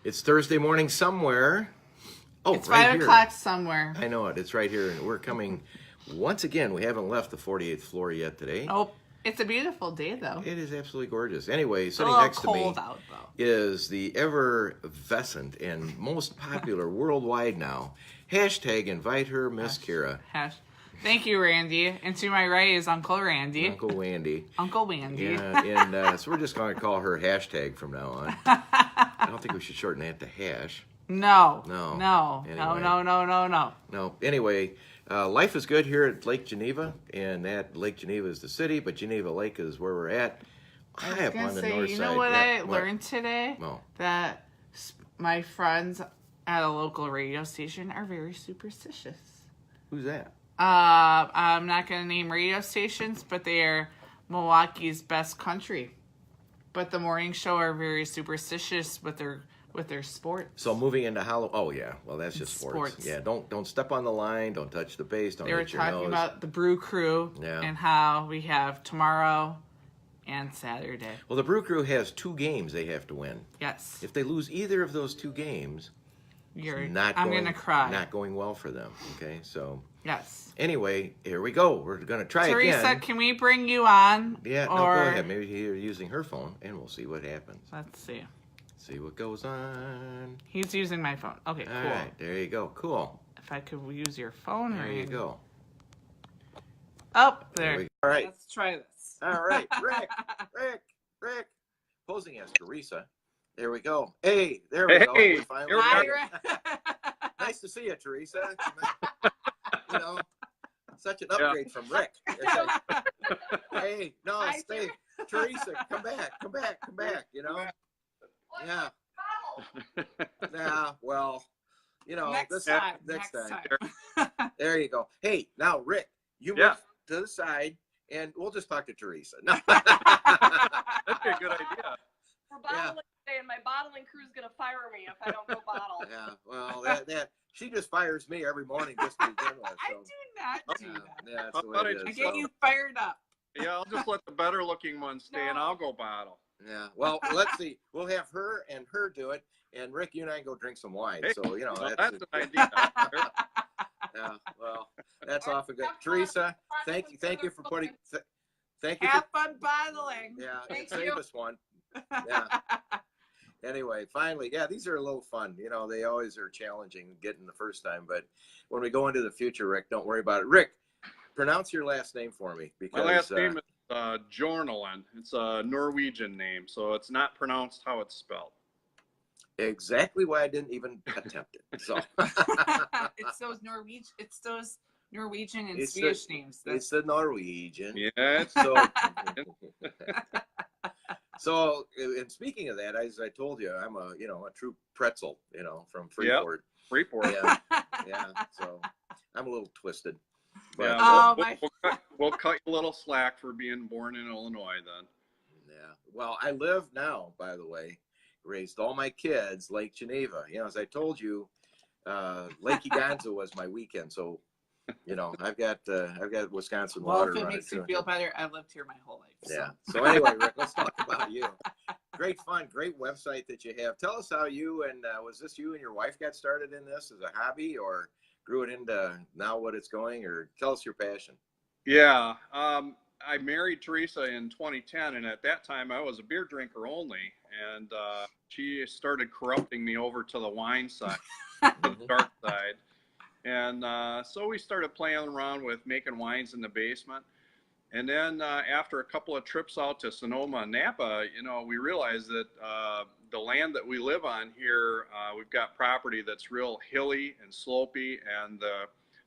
It's Thursday morning somewhere. Oh, it's right 5 here. o'clock somewhere. I know it. It's right here. And we're coming, once again, we haven't left the 48th floor yet today. Nope. It's a beautiful day, though. It is absolutely gorgeous. Anyway, It's a sitting little next to me cold out, though. is the effervescent and most popular worldwide now. Hashtag invite her, Miss Kira. Thank you, Randy. And to my right is Uncle Randy. Uncle Wandy. Uncle Wandy. Yeah, and so we're just going to call her hashtag from now on. I don't think we should shorten that to hash. No. No. No. Anyway. No. No. Anyway, life is good here at Lake Geneva, and that Lake Geneva is the city, but Geneva Lake is where we're at. I was going to say, you know what I learned today? No. That my friends at a local radio station are very superstitious. Who's that? I'm not going to name radio stations, but they are Milwaukee's best country. But the morning show are very superstitious with their sports. So moving into Halloween. Oh yeah, well that's just sports. Yeah, don't step on the line. Don't touch the base. Don't. They were talking about the Brew Crew and how we have tomorrow and Saturday. Well, the Brew Crew has 2 games they have to win. Yes. If they lose either of those 2 games, I'm gonna cry. Not going well for them. Okay, so. Yes. Anyway, here we go. We're going to try Teresa, again. can we bring you on? Yeah, no, go ahead. Maybe you're using her phone, and we'll see what happens. Let's see. See what goes on. He's using my phone. Okay, cool. All right, there you go. Cool. If I could use your phone. There you go. Oh, there. All right. Let's try this. All right, Rick. Posing as Teresa. There we go. Hey, there we go. Hey, hi, Rick. Nice to see you, Teresa. You know, such an upgrade from Rick. Hey, no, stay. Teresa, come back, you know? Yeah. Yeah, well, you know, next time. There you go. Hey, now, Rick, you move to the side, and we'll just talk to Teresa. No. That'd be a good idea. We're bottling today, and my bottling crew's going to fire me if I don't go bottle. Yeah, well, that she just fires me every morning just to begin with. So. I do not do that. Yeah, that's the way it is. I get you fired up. Yeah, I'll just let the better looking one stay, and I'll go bottle. Yeah, well, let's see. We'll have her do it, and Rick, you and I go drink some wine. Hey, so, you know, that's an idea. Yeah, well, that's awfully good. Teresa, thank you for putting. Thank you. Have fun bottling. Yeah, save us one. Yeah. Anyway, finally, these are a little fun. You know, they always are challenging getting the first time, but when we go into the future, Rick, don't worry about it. Rick, pronounce your last name for me. Because, my last name is Jornalen. It's a Norwegian name, so it's not pronounced how it's spelled. Exactly why I didn't even attempt it. So it's those Norwegian and Swedish names. It's the Norwegian. Yeah. So, and speaking of that, as I told you, I'm a true pretzel, from Freeport. Yep. Freeport. Yeah. So I'm a little twisted. But, yeah, we'll cut you a little slack for being born in Illinois then. Yeah. Well, I live now, by the way, raised all my kids Lake Geneva. As I told you, Lake Eganza was my weekend. So, I've got Wisconsin water. Well, if it makes you feel better, I've lived here my whole life. So. Yeah. So anyway, Rick, let's talk about you. Great fun, great website that you have. Tell us how you and was this you and your wife got started in this as a hobby, or grew it into now what it's going, or tell us your passion. Yeah. I married Teresa in 2010, and at that time I was a beer drinker only, and she started corrupting me over to the wine side, the dark side. And so we started playing around with making wines in the basement. And then after a couple of trips out to Sonoma and Napa, we realized that the land that we live on here, we've got property that's real hilly and slopey, and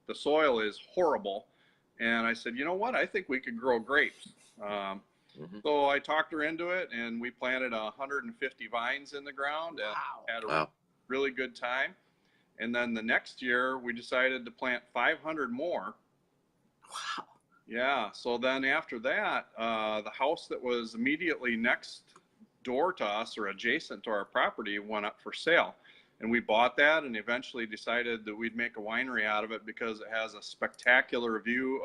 the soil is horrible. And I said, you know what? I think we could grow grapes. So I talked her into it, and we planted 150 vines in the ground and had a really good time. And then the next year, we decided to plant 500 more. Wow. Yeah. So then after that, the house that was immediately next door to us or adjacent to our property went up for sale. And we bought that and eventually decided that we'd make a winery out of it because it has a spectacular view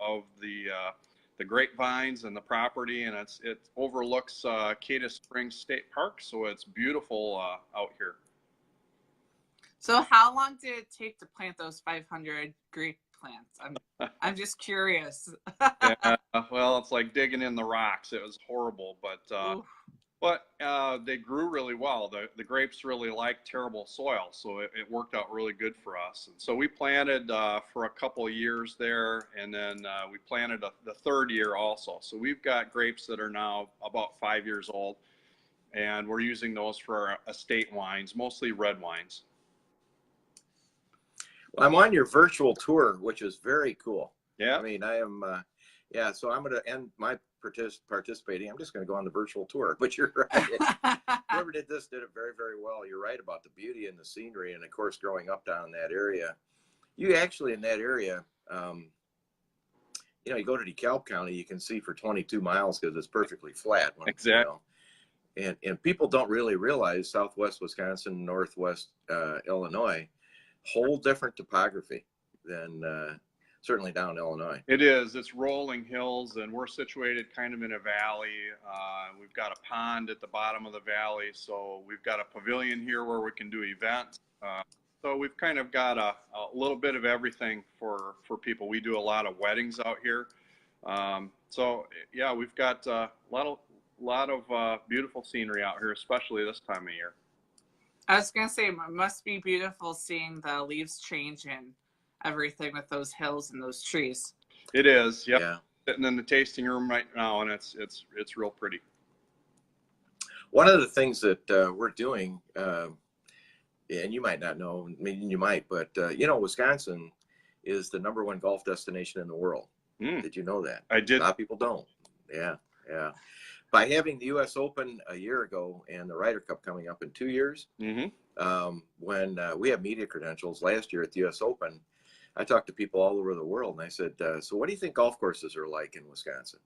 of the grapevines and the property. And it overlooks Cadiz Springs State Park. So it's beautiful out here. So how long did it take to plant those 500 grape plants? I'm just curious. Yeah, well, it's like digging in the rocks. It was horrible, but they grew really well. The grapes really like terrible soil, so it worked out really good for us. And so we planted for a couple of years there, and then we planted the third year also. So we've got grapes that are now about 5 years old, and we're using those for our estate wines, mostly red wines. Well, I'm on your virtual tour, which is very cool. Yeah. I mean, I am, yeah, so I'm going to end my participating. I'm just going to go on the virtual tour, but you're right. Whoever did this did it very, very well. You're right about the beauty and the scenery. And of course, growing up down in that area, you actually in that area, you know, you go to DeKalb County, you can see for 22 miles because it's perfectly flat. Exactly. You know, and people don't really realize Southwest Wisconsin, Northwest Illinois, whole different topography than certainly down Illinois. It is. It's rolling hills, and we're situated kind of in a valley. We've got a pond at the bottom of the valley, so we've got a pavilion here where we can do events. So we've kind of got a little bit of everything for people. We do a lot of weddings out here. So yeah, we've got a lot of beautiful scenery out here, especially this time of year. I was going to say, it must be beautiful seeing the leaves change and everything with those hills and those trees. It is, yep. Yeah. Sitting in the tasting room right now, and it's real pretty. One of the things that we're doing, and you might not know, maybe you might, but you know, Wisconsin is the #1 golf destination in the world. Did you know that? I did. A lot of people don't. Yeah, yeah. By having the U.S. Open a year ago and the Ryder Cup coming up in 2 years, when we have media credentials last year at the U.S. Open, I talked to people all over the world, and I said, so what do you think golf courses are like in Wisconsin?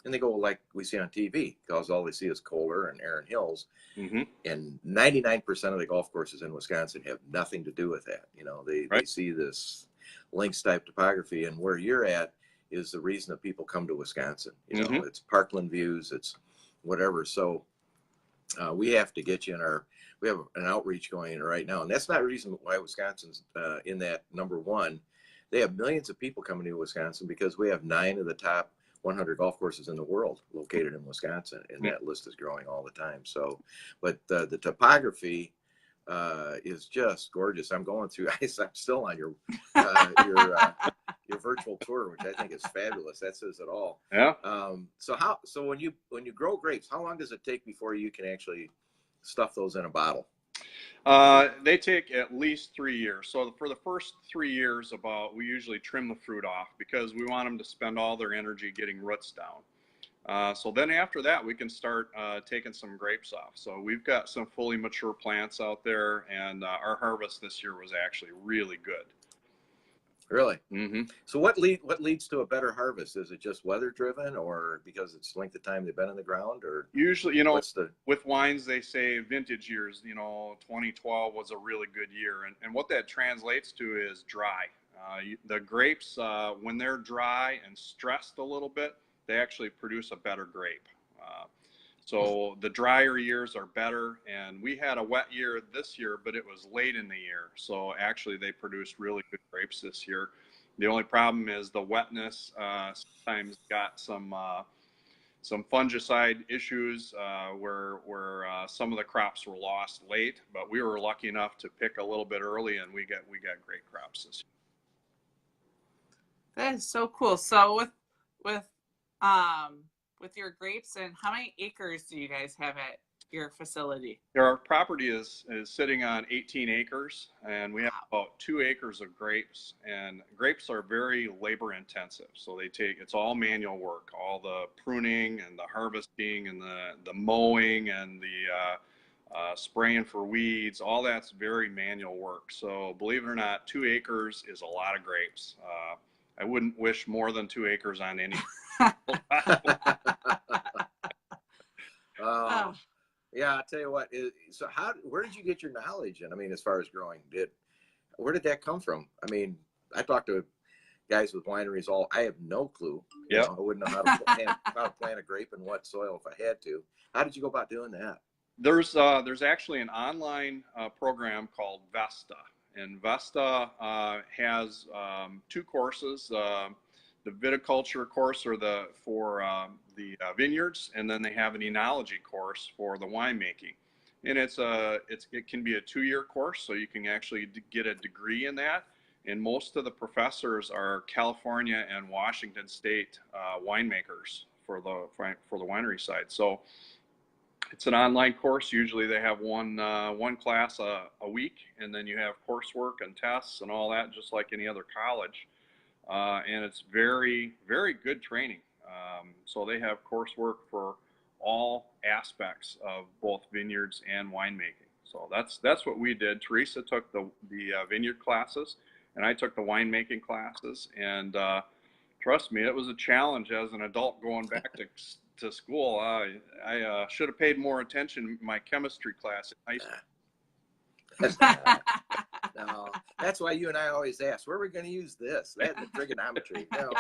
And they go, like we see on TV, because all they see is Kohler and Erin Hills. And 99% of the golf courses in Wisconsin have nothing to do with that. You know, they see this links type topography, and where you're at is the reason that people come to Wisconsin. You know, it's parkland views, it's whatever. So we have to get you in we have an outreach going right now. And that's not the reason why Wisconsin's in that #1. They have millions of people coming to Wisconsin because we have 9 of the top 100 golf courses in the world located in Wisconsin. And that list is growing all the time. So, but the topography is just gorgeous. I'm going through, I'm still on your virtual tour, which I think is fabulous. That says it all. Yeah. So when you grow grapes, how long does it take before you can actually stuff those in a bottle? They take at least 3 years. So for the first 3 years, we usually trim the fruit off because we want them to spend all their energy getting roots down. So then after that, we can start taking some grapes off. So we've got some fully mature plants out there, and our harvest this year was actually really good. Really? So what leads to a better harvest? Is it just weather driven, or because it's length of time they've been in the ground, or usually, you know, with wines they say vintage years. You know, 2012 was a really good year, and what that translates to is dry. The grapes, when they're dry and stressed a little bit, they actually produce a better grape. So the drier years are better, and we had a wet year this year, but it was late in the year. So actually they produced really good grapes this year. The only problem is the wetness sometimes got some fungicide issues where some of the crops were lost late, but we were lucky enough to pick a little bit early, and we got great crops this year. That is so cool. So with your grapes, and how many acres do you guys have at your facility? Our property is sitting on 18 acres, and we have about 2 acres of grapes. And grapes are very labor intensive, so it's all manual work, all the pruning and the harvesting and the mowing and the spraying for weeds. All that's very manual work. So believe it or not, 2 acres is a lot of grapes. I wouldn't wish more than 2 acres on any. Yeah, I'll tell you what. So where did you get your knowledge? And I mean, as far as growing, where did that come from? I mean, I talked to guys with wineries. I have no clue. Yeah, I wouldn't know how to plant a grape in what soil if I had to. How did you go about doing that? There's actually an online program called Vesta, And Vesta has 2 courses, the viticulture course or for the vineyards, and then they have an enology course for the winemaking. And it can be a 2-year course, so you can actually get a degree in that. And most of the professors are California and Washington State winemakers for the winery side. So it's an online course. Usually they have one class a week, and then you have coursework and tests and all that, just like any other college. And it's very, very good training. So they have coursework for all aspects of both vineyards and winemaking. So that's what we did. Teresa took the vineyard classes, and I took the winemaking classes. And trust me, it was a challenge as an adult going back to school. I should have paid more attention in my chemistry class in high school. No, that's why you and I always ask, where are we going to use this? That and the trigonometry. No.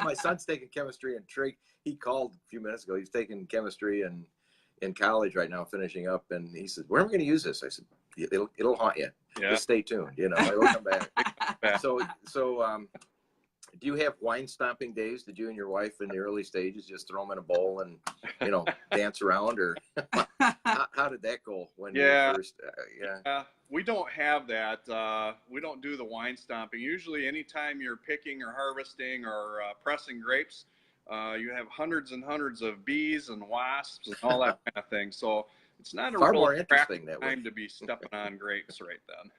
My son's taking chemistry and trig. He called a few minutes ago. He's taking chemistry in college right now, finishing up. And he said, where are we going to use this? I said, it'll haunt you. Yeah. Just stay tuned. You know, it'll come back. So do you have wine stomping days? Did you and your wife in the early stages just throw them in a bowl and, you know, dance around? Or how did that go when you were first? We don't have that. We don't do the wine stomping. Usually anytime you're picking or harvesting or pressing grapes, you have hundreds and hundreds of bees and wasps and all that kind of thing. So it's not a far real more interesting time to be stepping on grapes right then.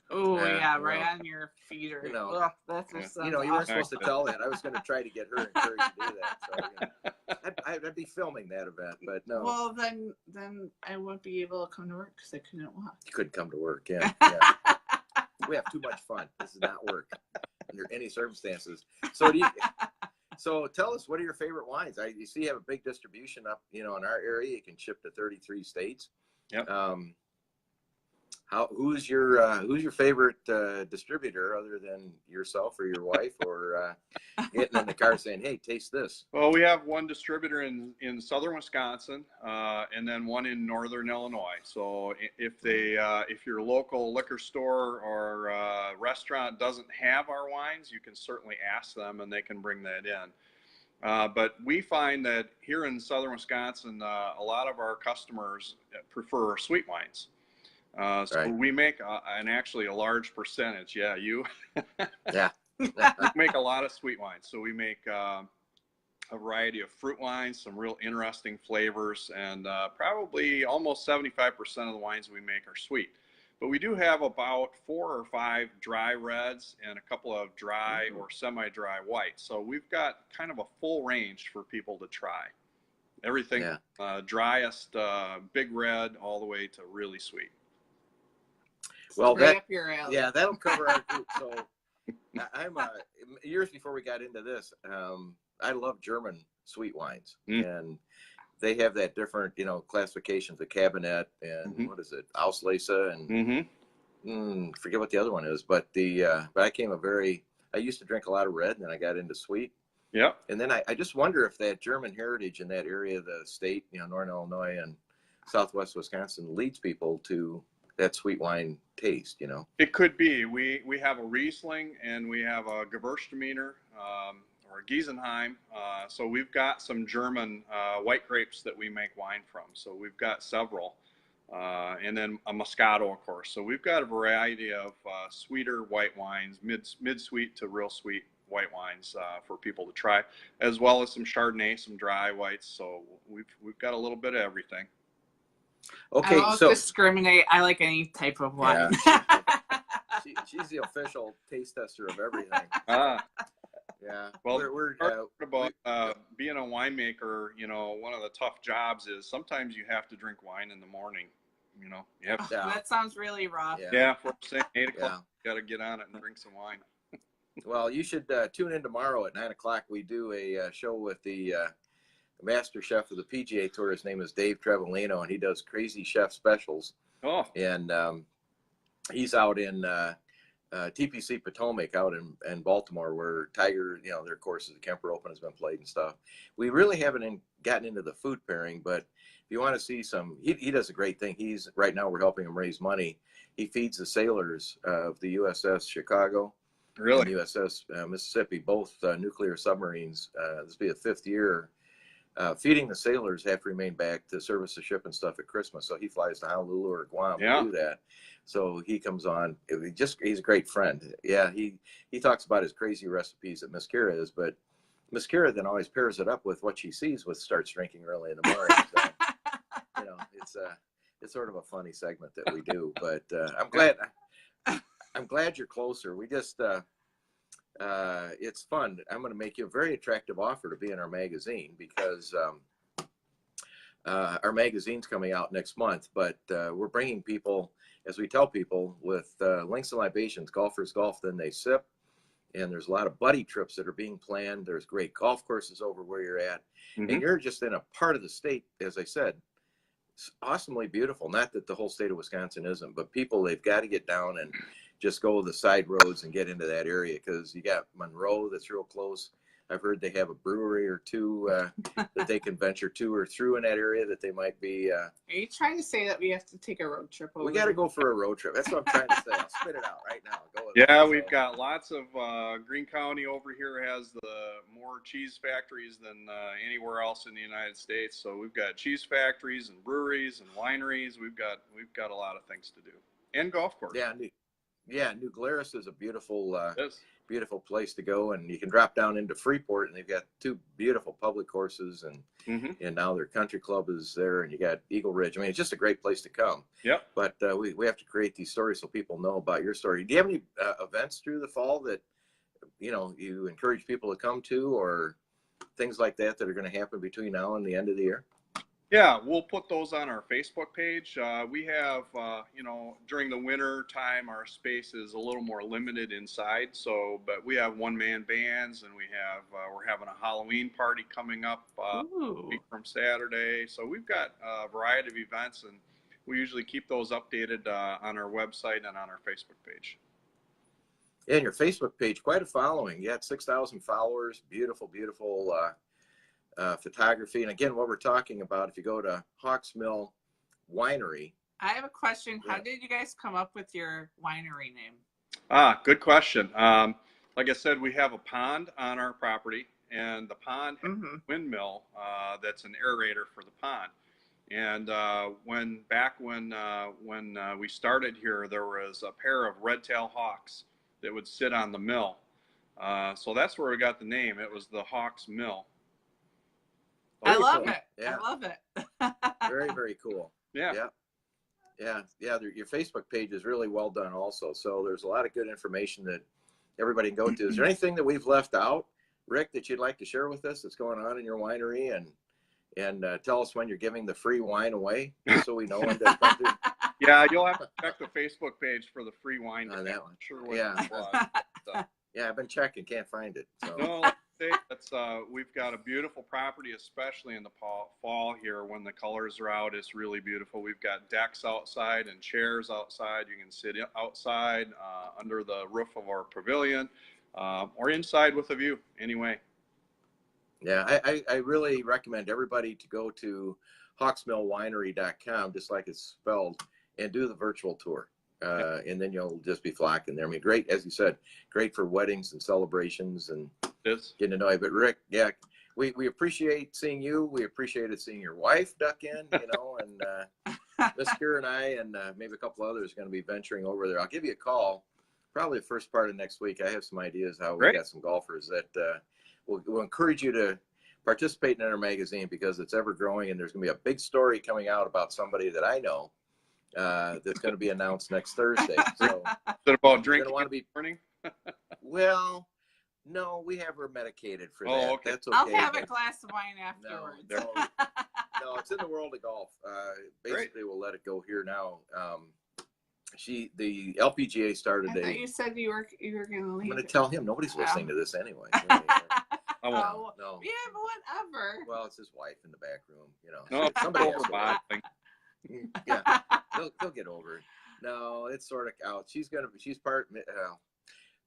Oh yeah, right on your feeder. You know, ugh, that's just you weren't supposed to tell that. I was going to try to get her encouraged to do that. So I'd be filming that event, but no. Well, then I wouldn't be able to come to work because I couldn't walk. You couldn't come to work, yeah. We have too much fun. This does not work under any circumstances. So tell us, what are your favorite wines? You see you have a big distribution up, in our area. You can ship to 33 states. Yep. Who's your favorite distributor other than yourself or your wife, or getting in the car saying, hey, taste this? Well, we have one distributor in southern Wisconsin, and then one in northern Illinois. So if your local liquor store or restaurant doesn't have our wines, you can certainly ask them and they can bring that in. But we find that here in southern Wisconsin, a lot of our customers prefer sweet wines. So we make actually a large percentage. Yeah, you. Yeah. We make a lot of sweet wines. So we make a variety of fruit wines, some real interesting flavors, and probably almost 75% of the wines we make are sweet. But we do have about 4 or 5 dry reds and a couple of dry or semi-dry whites. So we've got kind of a full range for people to try. Everything driest, big red, all the way to really sweet. Well, right up your alley. Yeah, that'll cover our group. So I'm years before we got into this, I love German sweet wines, and they have that different, classifications of Cabernet and what is it, Auslese, and forget what the other one is. But I used to drink a lot of red, and then I got into sweet. Yeah. And then I just wonder if that German heritage in that area of the state, northern Illinois and southwest Wisconsin, leads people to that sweet wine taste, It could be. We have a Riesling and we have a Gewürztraminer or a Giesenheim. So we've got some German white grapes that we make wine from. So we've got several. And then a Moscato, of course. So we've got a variety of sweeter white wines, mid-sweet to real sweet white wines for people to try, as well as some Chardonnay, some dry whites. So we've got a little bit of everything. Okay, I don't discriminate. I like any type of wine. Yeah, she's the official taste tester of everything. Yeah. Well, we're about being a winemaker. One of the tough jobs is sometimes you have to drink wine in the morning. You have to. That sounds really rough. Yeah, for saying 8 o'clock, you got to get on it and drink some wine. Well, you should tune in tomorrow at 9 o'clock. We do a show with the master chef of the PGA Tour. His name is Dave Trevolino, and he does Crazy Chef specials. Oh. And he's out in TPC Potomac out in Baltimore, where Tiger, their course of the Kemper Open has been played and stuff. We really haven't gotten into the food pairing, but if you want to see some, he does a great thing. Right now we're helping him raise money. He feeds the sailors of the USS Chicago Really? and the USS Mississippi, both nuclear submarines. This will be the 5th year. Feeding the sailors have to remain back to service the ship and stuff at Christmas. So he flies to Honolulu or Guam to do that. So he comes on. He's a great friend. Yeah, he talks about his crazy recipes that Miss Kira is, but Miss Kira then always pairs it up with what she sees with starts drinking early in the morning. So, you know, it's sort of a funny segment that we do. But I'm glad you're closer. We just it's fun. I'm going to make you a very attractive offer to be in our magazine because our magazine's coming out next month, but we're bringing people, as we tell people, with Links and Libations, golfers golf, then they sip. And there's a lot of buddy trips that are being planned. There's great golf courses over where you're at. And you're just in a part of the state, as I said, it's awesomely beautiful. Not that the whole state of Wisconsin isn't, but people, they've got to get down and just go the side roads and get into that area because you got Monroe that's real close. I've heard they have a brewery or two that they can venture to or through in that area that they might be. Are you trying to say that we have to take a road trip over? We got to go for a road trip. That's what I'm trying to say. I'll spit it out right now. Go with Yeah, it. we've got lots of Greene County over here has the more cheese factories than anywhere else in the United States. So we've got cheese factories and breweries and wineries. We've got a lot of things to do and golf course. Yeah, New Glarus is a beautiful beautiful place to go, and you can drop down into Freeport, and they've got 2 beautiful public courses, and now their country club is there, and you got Eagle Ridge. I mean, it's just a great place to come. Yep. But we have to create these stories so people know about your story. Do you have any events through the fall that you encourage people to come to, or things like that are going to happen between now and the end of the year? Yeah, we'll put those on our Facebook page. We have, during the winter time, our space is a little more limited inside. So, but we have one-man bands, and we're having a Halloween party coming up a week from Saturday. So we've got a variety of events, and we usually keep those updated on our website and on our Facebook page. Yeah, and your Facebook page, quite a following. You had 6,000 followers. Beautiful, beautiful. Photography. And again, what we're talking about, if you go to Hawks Mill Winery. I have a question. How did you guys come up with your winery name? Good question. Like I said, we have a pond on our property, and the pond has a windmill that's an aerator for the pond. And when we started here, there was a pair of red-tailed hawks that would sit on the mill. So that's where we got the name. It was the Hawks Mill. I love it. Yeah. I love it. Very, very cool. Yeah. Your Facebook page is really well done also. So there's a lot of good information that everybody can go to. Is there anything that we've left out, Rick, that you'd like to share with us that's going on in your winery, and tell us when you're giving the free wine away, just so we know when to come to? Yeah, you'll have to check the Facebook page for the free wine. On that one. Sure what it was. So. Yeah, I've been checking, can't find it. So. No, we've got a beautiful property, especially in the fall here when the colors are out. It's really beautiful. We've got decks outside and chairs outside. You can sit outside under the roof of our pavilion or inside with a view anyway. Yeah, I really recommend everybody to go to hawksmillwinery.com, just like it's spelled, and do the virtual tour. And then you'll just be flocking there. I mean, great, as you said, great for weddings and celebrations and getting to know you. But Rick, yeah, we appreciate seeing you. We appreciated seeing your wife duck in, and Miss Kira and I and maybe a couple others are going to be venturing over there. I'll give you a call probably the first part of next week. I have some ideas how we got some golfers that we'll encourage you to participate in our magazine because it's ever growing, and there's going to be a big story coming out about somebody that I know. That's going to be announced next Thursday. So, is it about drinking in the morning? Well, no, we have her medicated for that. Okay. That's okay. I'll have a glass of wine afterwards. No, it's in the world of golf. Basically, we'll let it go here now. The LPGA started. I thought you said you were going to leave. I'm going to tell him. Nobody's listening to this anyway. No. Yeah, but whatever. Well, it's his wife in the back room. No, somebody has to yeah, they'll get over it. No, it's sort of out. She's part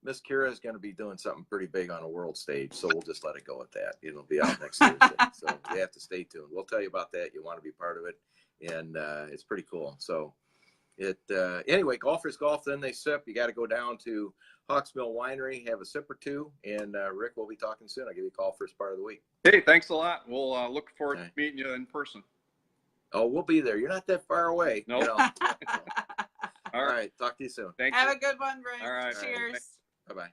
Miss Kira is going to be doing something pretty big on a world stage, so we'll just let it go at that. It'll be out next Thursday, so you have to stay tuned. We'll tell you about that. You want to be part of it, and it's pretty cool. So anyway, golfers golf, then they sip. You got to go down to Hawks Mill Winery, have a sip or two, and Rick, we'll be talking soon. I'll give you a call first part of the week. Hey, thanks a lot. We'll look forward to meeting you in person. Oh, we'll be there. You're not that far away. Nope. You know. All right. Talk to you soon. Thank Have you. a good one, Rick. All right. Cheers. Bye-bye.